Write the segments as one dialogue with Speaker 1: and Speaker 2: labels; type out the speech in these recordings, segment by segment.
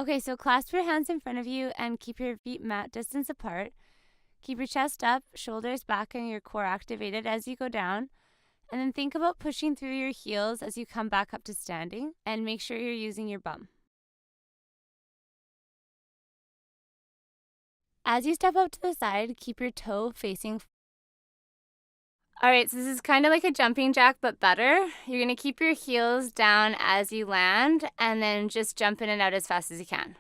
Speaker 1: Okay, so clasp your hands in front of you and keep your feet mat distance apart. Keep your chest up, shoulders back, and your core activated as you go down. And then think about pushing through your heels as you come back up to standing, and make sure you're using your bum. As you step out to the side, keep your toe facing. All right, so this is kind of like a jumping jack, but better. You're gonna keep your heels down as you land, and then just jump in and out as fast as you can.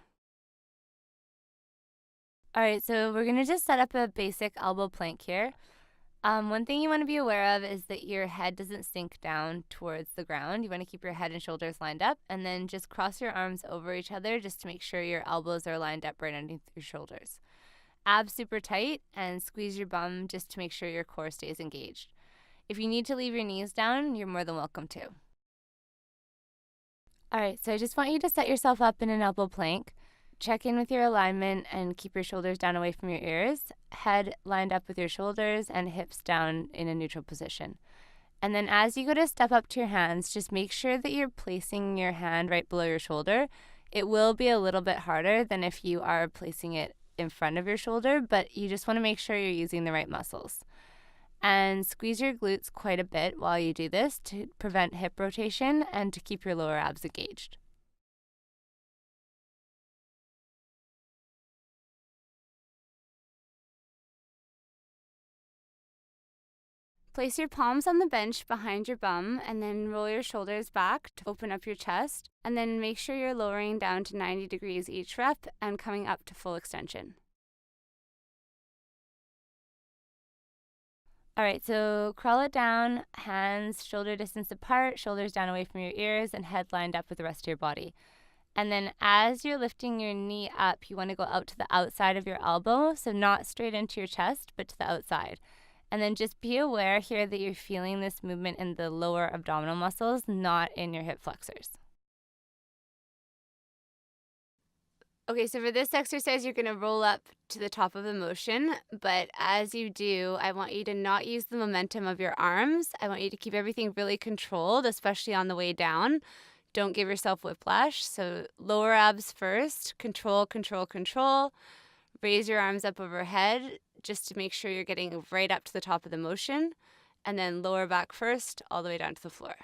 Speaker 1: All right, so we're gonna just set up a basic elbow plank here. One thing you want to be aware of is that your head doesn't sink down towards the ground. You want to keep your head and shoulders lined up, and then just cross your arms over each other just to make sure your elbows are lined up right underneath your shoulders. Abs super tight, and squeeze your bum just to make sure your core stays engaged. If you need to leave your knees down, you're more than welcome to. All right, so I just want you to set yourself up in an elbow plank. Check in with your alignment and keep your shoulders down away from your ears, head lined up with your shoulders, and hips down in a neutral position. And then as you go to step up to your hands, just make sure that you're placing your hand right below your shoulder. It will be a little bit harder than if you are placing it in front of your shoulder, but you just want to make sure you're using the right muscles. And squeeze your glutes quite a bit while you do this to prevent hip rotation and to keep your lower abs engaged. Place your palms on the bench behind your bum and then roll your shoulders back to open up your chest, and then make sure you're lowering down to 90 degrees each rep and coming up to full extension. All right, so crawl it down, hands shoulder distance apart, shoulders down away from your ears, and head lined up with the rest of your body. And then as you're lifting your knee up, you want to go out to the outside of your elbow, so not straight into your chest, but to the outside. And then just be aware here that you're feeling this movement in the lower abdominal muscles, not in your hip flexors. Okay, so for this exercise, you're going to roll up to the top of the motion, but as you do, I want you to not use the momentum of your arms. I want you to keep everything really controlled, especially on the way down. Don't give yourself whiplash. So lower abs first, control, control, control. Raise your arms up overhead just to make sure you're getting right up to the top of the motion, and then lower back first, all the way down to the floor.